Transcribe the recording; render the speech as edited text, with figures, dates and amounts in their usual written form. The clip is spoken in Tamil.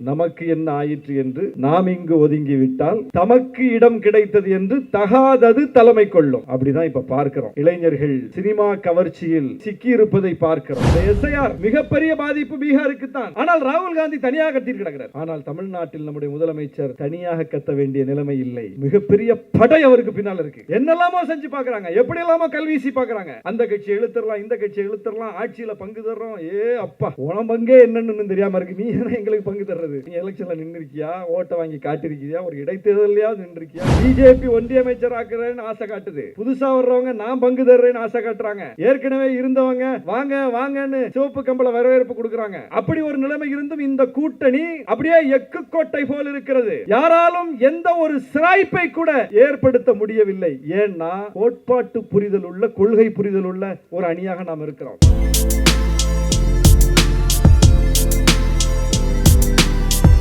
நமக்கு என்ன ஆயிற்று என்று நாம் இங்கு ஒதுங்கிவிட்டால் தமக்கு இடம் கிடைத்தது என்று தகாதது தலைமை கொள்ளும். அப்படிதான் இப்ப பார்க்கிறோம். இளைஞர்கள் சினிமா கவர்ச்சியில் சிக்கி இருப்பதை பார்க்கிறோம். எஸ்ஐஆர் மிகப்பெரிய பாதிப்பு பீகாருக்கு தான். ஆனால் ராகுல் காந்தி தனியாக கத்தி கிடக்கிறார். ஆனால் தமிழ்நாட்டில் நம்முடைய முதலமைச்சர் தனியாக கத்த வேண்டிய நிலைமை இல்லை. மிகப்பெரிய படை அவருக்கு பின்னால் இருக்கு. என்னெல்லாமோ செஞ்சு பாக்குறாங்க, எப்படி எல்லாமோ கல்வீசி பாக்குறாங்க. அந்த கட்சி இழுத்துறலாம், இந்த கட்சி இழுத்துறலாம், ஆட்சியில பங்கு தர்றோம். அப்பா உன பங்கே என்னன்னு தெரியாம இருக்கு. நீ என்ன எங்களுக்கு பங்கு தர்றது? நீ எலெக்ஷன்ல நின்னுருக்கியா? ஓட்ட வாங்கி காட்டிருக்கியா? ஒரு இடைத்தேர்தலையாவது நின்றுக்கியா? பிஜேபி ஒன்றிய அமைச்சர் ஆக்குறேன்னு ஆசை காட்டுது. புதுசா வர்றவங்க நான் பங்கு தர்றேன்னு ஆசை காட்டுறாங்க. ஏற்கனவே இருந்தவங்க வாங்க வாங்கன்னு சிவப்பு கம்பள வரவேற்பு கொடுக்கறாங்க. அப்படி ஒரு நிலைமை இருந்தும் இந்த கூட்டணி அப்படியே எக்கு கோட்டை போல் இருக்கிறது. யாராலும் எந்த ஒரு சிராய்ப்பை கூட ஏற்படுத்த முடியவில்லை. ஏன்னா கோட்பாட்டு புரிதல் உள்ள, கொள்கை புரிதல் உள்ள ஒரு அணியாக நாம் இருக்கிறோம்.